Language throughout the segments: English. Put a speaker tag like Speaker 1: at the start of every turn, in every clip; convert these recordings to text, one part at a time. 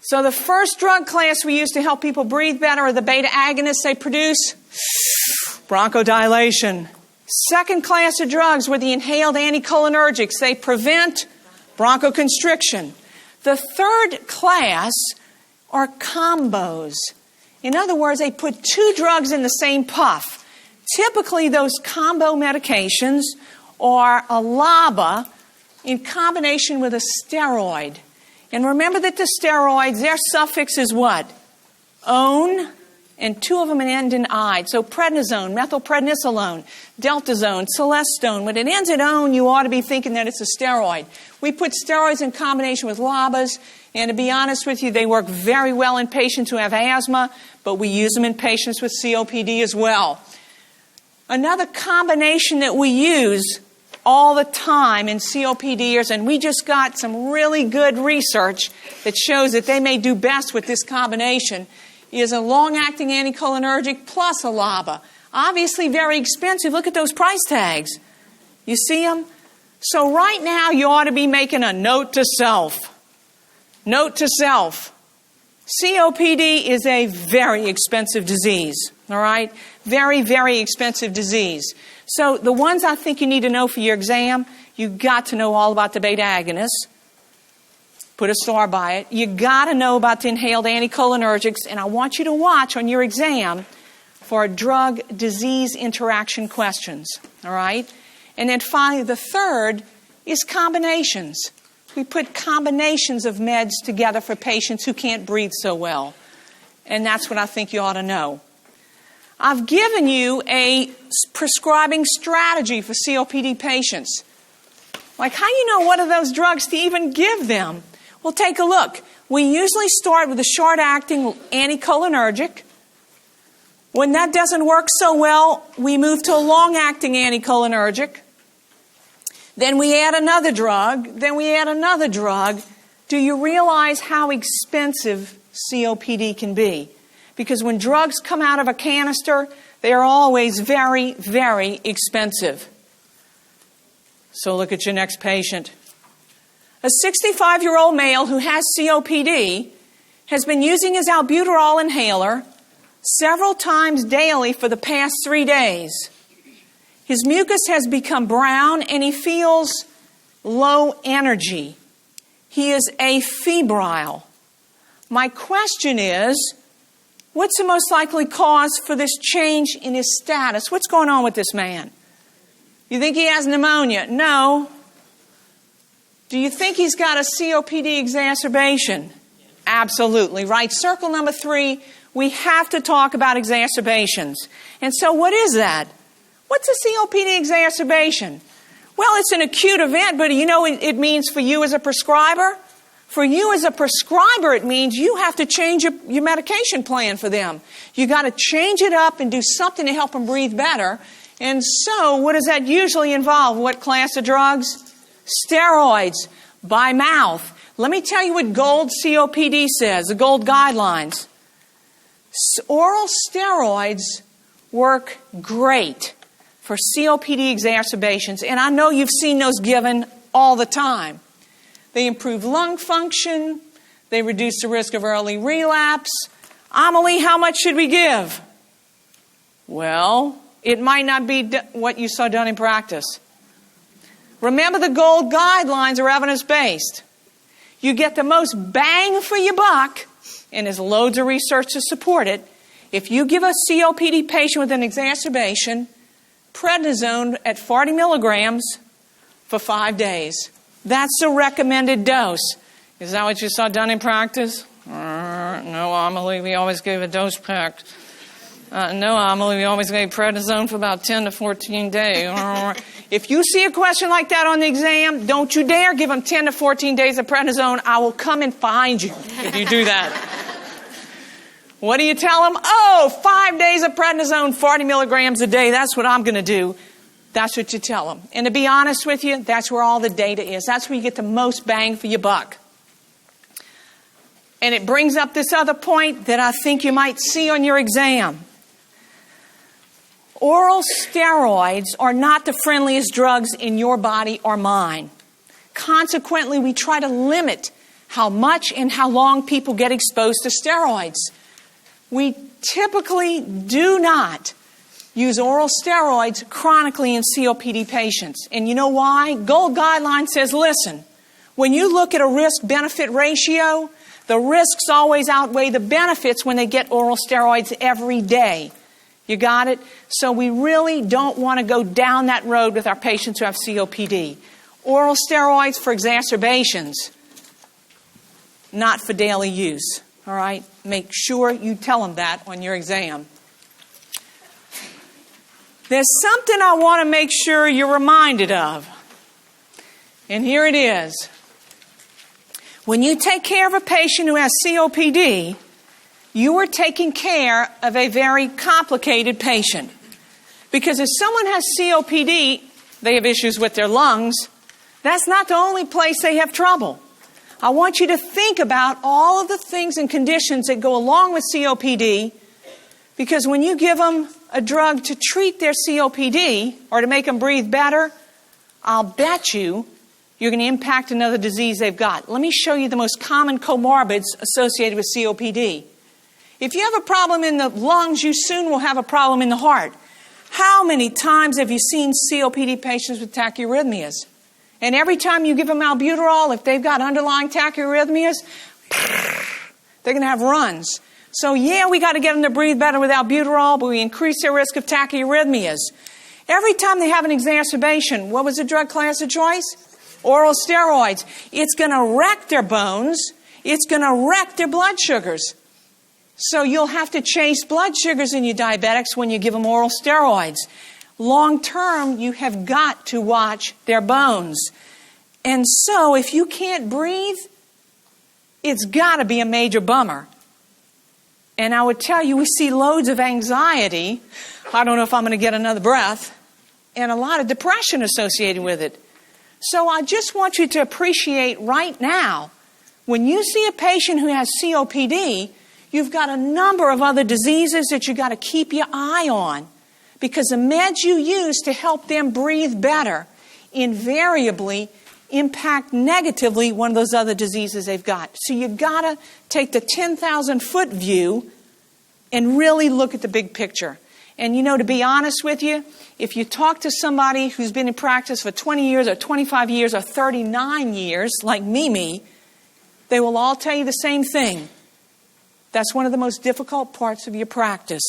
Speaker 1: So the first drug class we use to help people breathe better are the beta agonists. They produce bronchodilation. Second class of drugs were the inhaled anticholinergics. They prevent bronchoconstriction. The third class are combos. In other words, they put two drugs in the same puff. Typically, those combo medications are a LABA in combination with a steroid. And remember that the steroids, their suffix is what? One, and two of them end in ide. So prednisone, methylprednisolone, deltazone, celestone. When it ends in one, you ought to be thinking that it's a steroid. We put steroids in combination with LABAs, and to be honest with you, they work very well in patients who have asthma, but we use them in patients with COPD as well. Another combination that we use all the time in COPDers, and we just got some really good research that shows that they may do best with this combination, is a long-acting anticholinergic plus a LABA. Obviously very expensive. Look at those price tags. You see them? So right now you ought to be making a note to self. Note to self. COPD is a very expensive disease. All right? Very, very expensive disease. So the ones I think you need to know for your exam, you've got to know all about the beta agonists. Put a star by it. You got to know about the inhaled anticholinergics, and I want you to watch on your exam for drug-disease interaction questions. All right? And then finally, the third is combinations. We put combinations of meds together for patients who can't breathe so well. And that's what I think you ought to know. I've given you a prescribing strategy for COPD patients. Like, how do you know what of those drugs to even give them? Well, take a look. We usually start with a short-acting anticholinergic. When that doesn't work so well, we move to a long-acting anticholinergic. Then we add another drug. Then we add another drug. Do you realize how expensive COPD can be? Because when drugs come out of a canister, they are always very, very expensive. So look at your next patient. A 65-year-old male who has COPD has been using his albuterol inhaler several times daily for the past 3 days. His mucus has become brown and he feels low energy. He is afebrile. My question is, what's the most likely cause for this change in his status? What's going on with this man? You think he has pneumonia? No. Do you think he's got a COPD exacerbation? Absolutely. Right. Circle number 3, we have to talk about exacerbations. And so what is that? What's a COPD exacerbation? Well, it's an acute event, but you know what it means for you as a prescriber? For you as a prescriber, it means you have to change your medication plan for them. You got to change it up and do something to help them breathe better. And so, what does that usually involve? What class of drugs? Steroids by mouth. Let me tell you what GOLD COPD says, the GOLD guidelines. Oral steroids work great for COPD exacerbations, and I know you've seen those given all the time. They improve lung function. They reduce the risk of early relapse. Amelie, how much should we give? Well, it might not be what you saw done in practice. Remember, the GOLD guidelines are evidence-based. You get the most bang for your buck, and there's loads of research to support it. If you give a COPD patient with an exacerbation, prednisone at 40 milligrams for 5 days. That's the recommended dose. Is that what you saw done in practice? No, Amelie, we always gave a dose pack. No, Amelie, we always gave prednisone for about 10 to 14 days. If you see a question like that on the exam, don't you dare give them 10 to 14 days of prednisone. I will come and find you if you do that. What do you tell them? 5 days of prednisone, 40 milligrams a day. That's what I'm going to do. That's what you tell them. And to be honest with you, that's where all the data is. That's where you get the most bang for your buck. And it brings up this other point that I think you might see on your exam. Oral steroids are not the friendliest drugs in your body or mine. Consequently, we try to limit how much and how long people get exposed to steroids. We typically do not use oral steroids chronically in COPD patients. And you know why? GOLD guideline says, listen, when you look at a risk-benefit ratio, the risks always outweigh the benefits when they get oral steroids every day. You got it? So we really don't want to go down that road with our patients who have COPD. Oral steroids for exacerbations, not for daily use. All right? Make sure you tell them that on your exam. There's something I want to make sure you're reminded of. And here it is. When you take care of a patient who has COPD, you are taking care of a very complicated patient. Because if someone has COPD, they have issues with their lungs. That's not the only place they have trouble. I want you to think about all of the things and conditions that go along with COPD, because when you give them a drug to treat their COPD or to make them breathe better, I'll bet you're going to impact another disease they've got. Let me show you the most common comorbids associated with COPD. If you have a problem in the lungs, you soon will have a problem in the heart. How many times have you seen COPD patients with tachyarrhythmias? And every time you give them albuterol, if they've got underlying tachyarrhythmias, they're going to have runs. So yeah, we got to get them to breathe better with albuterol, but we increase their risk of tachyarrhythmias. Every time they have an exacerbation, what was the drug class of choice? Oral steroids. It's going to wreck their bones. It's going to wreck their blood sugars. So you'll have to chase blood sugars in your diabetics when you give them oral steroids. Long term, you have got to watch their bones. And so if you can't breathe, it's got to be a major bummer. And I would tell you, we see loads of anxiety. I don't know if I'm going to get another breath. And a lot of depression associated with it. So I just want you to appreciate right now, when you see a patient who has COPD, you've got a number of other diseases that you've got to keep your eye on. Because the meds you use to help them breathe better invariably impact negatively one of those other diseases they've got. So you've got to take the 10,000-foot view and really look at the big picture. And to be honest with you, if you talk to somebody who's been in practice for 20 years or 25 years or 39 years, like Mimi, they will all tell you the same thing. That's one of the most difficult parts of your practice,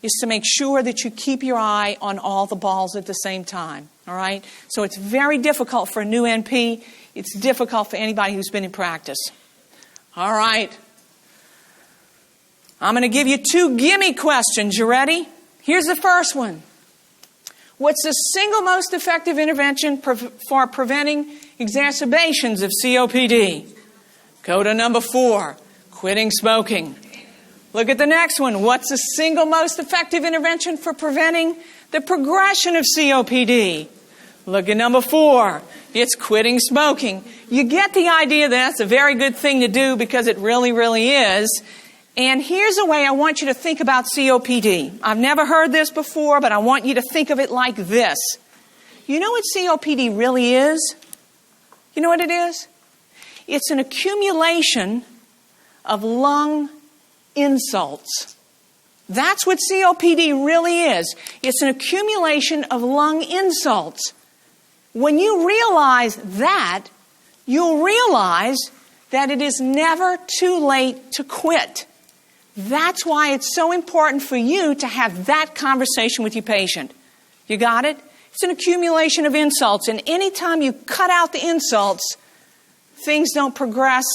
Speaker 1: is to make sure that you keep your eye on all the balls at the same time. All right? So it's very difficult for a new NP. It's difficult for anybody who's been in practice. All right. I'm going to give you 2 gimme questions. You ready? Here's the first one. What's the single most effective intervention for preventing exacerbations of COPD? Go to number 4, quitting smoking. Look at the next one. What's the single most effective intervention for preventing the progression of COPD? Look at number 4. It's quitting smoking. You get the idea that that's a very good thing to do, because it really, really is. And here's a way I want you to think about COPD. I've never heard this before, but I want you to think of it like this. You know what COPD really is? You know what it is? It's an accumulation of lung insults. That's what COPD really is. It's an accumulation of lung insults. When you realize that, you'll realize that it is never too late to quit. That's why it's so important for you to have that conversation with your patient. You got it? It's an accumulation of insults, and anytime you cut out the insults, things don't progress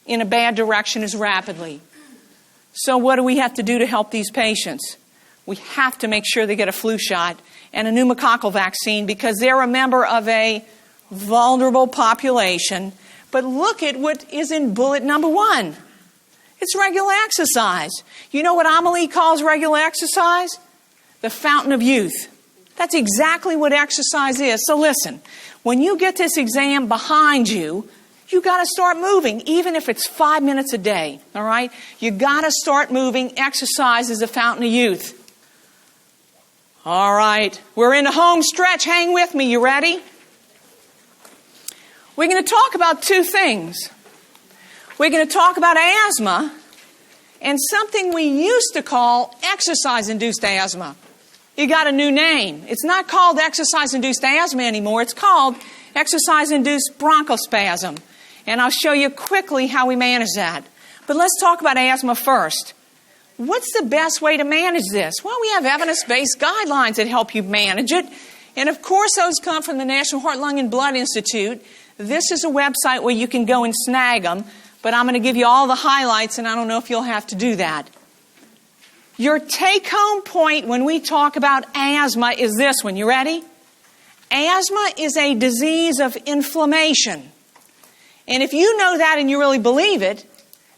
Speaker 1: in a bad direction as rapidly. So what do we have to do to help these patients? We have to make sure they get a flu shot and a pneumococcal vaccine, because they're a member of a vulnerable population. But look at what is in bullet number 1. It's regular exercise. You know what Amelie calls regular exercise? The fountain of youth. That's exactly what exercise is. So listen, when you get this exam behind you, you got to start moving, even if it's 5 minutes a day, all right? You got to start moving. Exercise is a fountain of youth. All right, we're in the home stretch. Hang with me. You ready? We're going to talk about 2 things. We're going to talk about asthma and something we used to call exercise-induced asthma. You got a new name. It's not called exercise-induced asthma anymore. It's called exercise-induced bronchospasm. And I'll show you quickly how we manage that. But let's talk about asthma first. What's the best way to manage this? Well, we have evidence-based guidelines that help you manage it. And of course, those come from the National Heart, Lung, and Blood Institute. This is a website where you can go and snag them. But I'm going to give you all the highlights, and I don't know if you'll have to do that. Your take-home point when we talk about asthma is this one. You ready? Asthma is a disease of inflammation. And if you know that and you really believe it,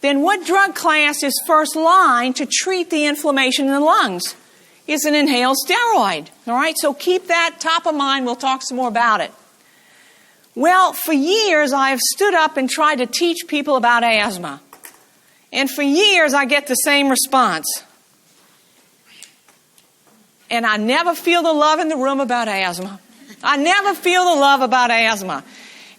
Speaker 1: then what drug class is first line to treat the inflammation in the lungs? It's an inhaled steroid. All right, so keep that top of mind. We'll talk some more about it. Well, for years I have stood up and tried to teach people about asthma. And for years I get the same response. And I never feel the love in the room about asthma. I never feel the love about asthma.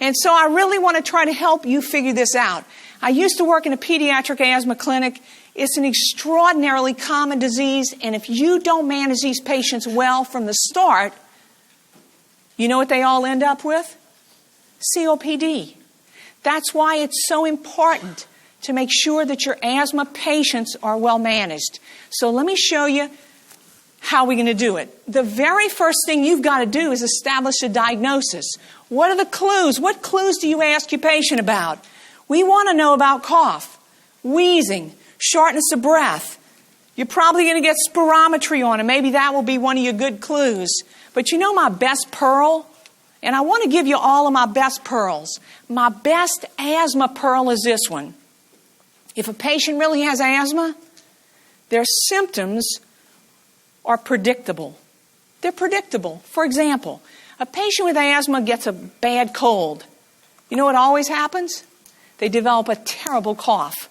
Speaker 1: And so I really want to try to help you figure this out. I used to work in a pediatric asthma clinic. It's an extraordinarily common disease, and if you don't manage these patients well from the start, you know what they all end up with? COPD. That's why it's so important to make sure that your asthma patients are well managed. So let me show you how we're going to do it. The very first thing you've got to do is establish a diagnosis. What are the clues? What clues do you ask your patient about? We want to know about cough, wheezing, shortness of breath. You're probably going to get spirometry on, and maybe that will be one of your good clues. But you know my best pearl? And I want to give you all of my best pearls. My best asthma pearl is this one. If a patient really has asthma, their symptoms are predictable. They're predictable. For example, a patient with asthma gets a bad cold. You know what always happens? They develop a terrible cough.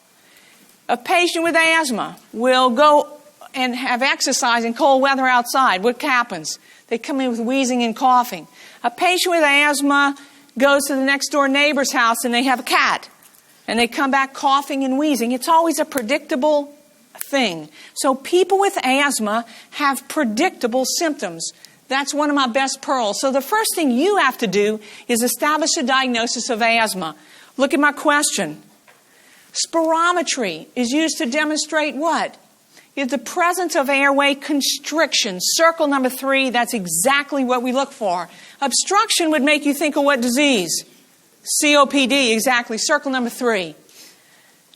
Speaker 1: A patient with asthma will go and have exercise in cold weather outside. What happens? They come in with wheezing and coughing. A patient with asthma goes to the next door neighbor's house and they have a cat. And they come back coughing and wheezing. It's always a predictable thing. So people with asthma have predictable symptoms. That's one of my best pearls. So the first thing you have to do is establish a diagnosis of asthma. Look at my question. Spirometry is used to demonstrate what? Is the presence of airway constriction. Circle number 3, that's exactly what we look for. Obstruction would make you think of what disease? COPD, exactly. Circle number 3.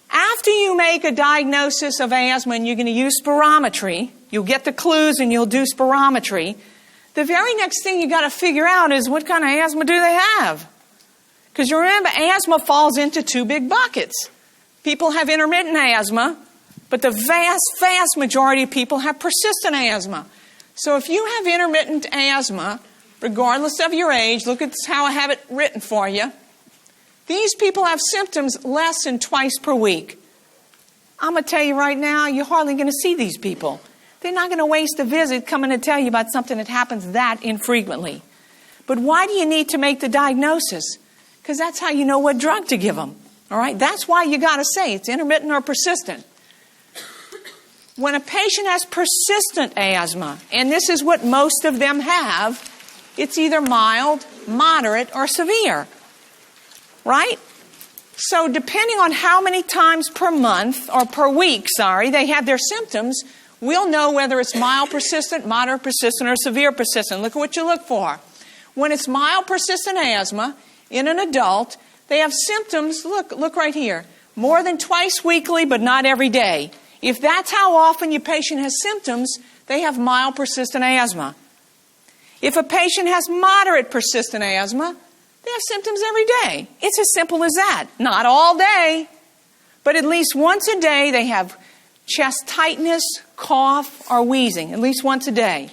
Speaker 1: After you make a diagnosis of asthma and you're going to use spirometry, you'll get the clues and you'll do spirometry. The very next thing you got to figure out is what kind of asthma do they have? Because you remember, asthma falls into 2 big buckets. People have intermittent asthma, but the vast majority of people have persistent asthma. So if you have intermittent asthma, regardless of your age, look at how I have it written for you. These people have symptoms less than twice per week. I'm going to tell you right now, you're hardly going to see these people. They're not going to waste a visit coming to tell you about something that happens that infrequently. But why do you need to make the diagnosis? Because that's how you know what drug to give them. All right? That's why you got to say it's intermittent or persistent. When a patient has persistent asthma, and this is what most of them have, it's either mild, moderate, or severe. Right? So depending on how many times per month, or per week, they have their symptoms, we'll know whether it's mild persistent, moderate persistent, or severe persistent. Look at what you look for. When it's mild persistent asthma in an adult, they have symptoms, look right here, more than twice weekly, but not every day. If that's how often your patient has symptoms, they have mild persistent asthma. If a patient has moderate persistent asthma, they have symptoms every day. It's as simple as that. Not all day, but at least once a day they have chest tightness, cough, or wheezing, at least once a day.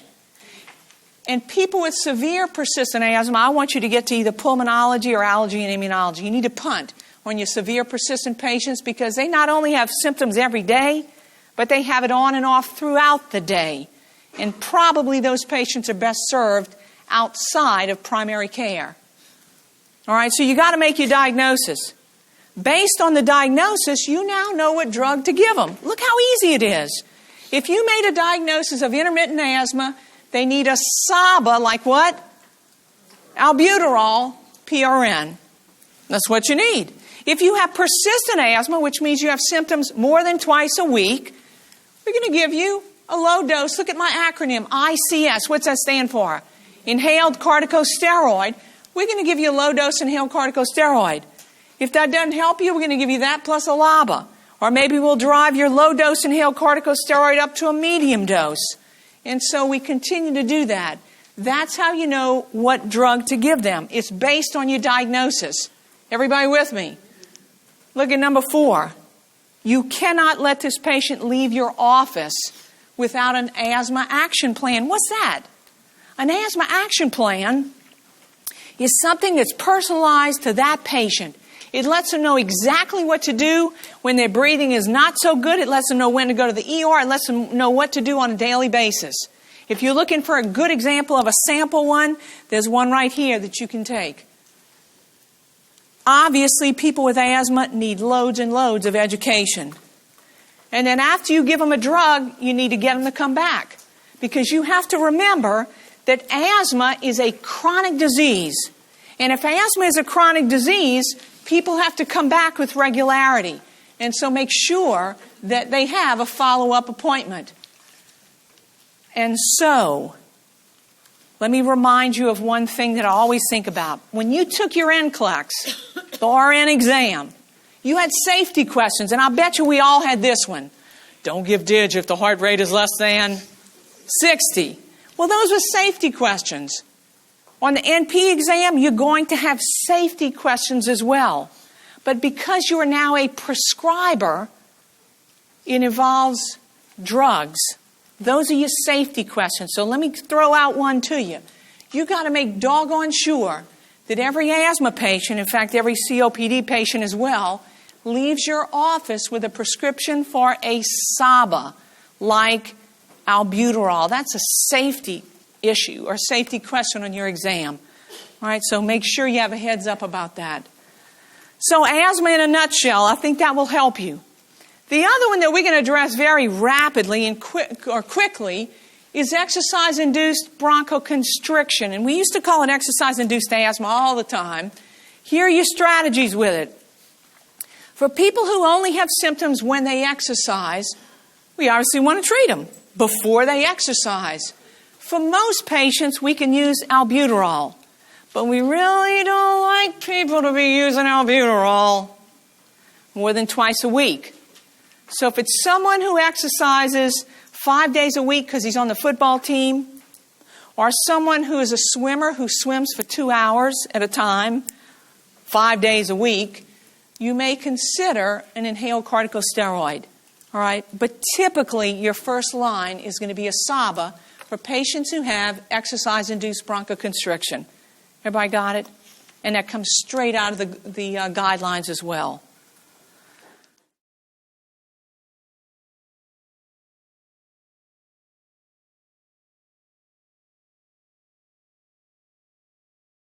Speaker 1: And people with severe persistent asthma, I want you to get to either pulmonology or allergy and immunology. You need to punt on your severe persistent patients because they not only have symptoms every day, but they have it on and off throughout the day. And probably those patients are best served outside of primary care. All right, so you got to make your diagnosis. Based on the diagnosis, you now know what drug to give them. Look how easy it is. If you made a diagnosis of intermittent asthma, they need a SABA, like what? Albuterol, PRN. That's what you need. If you have persistent asthma, which means you have symptoms more than twice a week, we're going to give you a low dose. Look at my acronym, ICS. What's that stand for? Inhaled corticosteroid. We're going to give you a low dose inhaled corticosteroid. If that doesn't help you, we're going to give you that plus a LABA. Or maybe we'll drive your low dose inhaled corticosteroid up to a medium dose. And so we continue to do that. That's how you know what drug to give them. It's based on your diagnosis. Everybody with me? Look at number 4. You cannot let this patient leave your office without an asthma action plan. What's that? An asthma action plan is something that's personalized to that patient. It lets them know exactly what to do when their breathing is not so good. It lets them know when to go to the ER. It lets them know what to do on a daily basis. If you're looking for a good example of a sample one, there's one right here that you can take. Obviously, people with asthma need loads and loads of education. And then after you give them a drug, you need to get them to come back. Because you have to remember that asthma is a chronic disease. And if asthma is a chronic disease, people have to come back with regularity. And so make sure that they have a follow-up appointment. And so, let me remind you of one thing that I always think about. When you took your NCLEX, the RN exam, you had safety questions, and I bet you we all had this one. Don't give DIG if the heart rate is less than 60. Well, those were safety questions. On the NP exam, you're going to have safety questions as well. But because you are now a prescriber, it involves drugs. Those are your safety questions. So let me throw out one to you. You've got to make doggone sure that every asthma patient, in fact, every COPD patient as well, leaves your office with a prescription for a SABA, like albuterol. That's a safety issue or safety question on your exam. All right, so make sure you have a heads up about that. So asthma in a nutshell, I think that will help you. The other one that we're going to address very rapidly and quickly is exercise-induced bronchoconstriction. And we used to call it exercise-induced asthma all the time. Here are your strategies with it. For people who only have symptoms when they exercise, we obviously want to treat them before they exercise. For most patients, we can use albuterol. But we really don't like people to be using albuterol more than twice a week. So if it's someone who exercises 5 days a week because he's on the football team, or someone who is a swimmer who swims for 2 hours at a time, 5 days a week, you may consider an inhaled corticosteroid. All right? But typically, your first line is going to be a SABA for patients who have exercise-induced bronchoconstriction. Everybody got it? And that comes straight out of the guidelines as well.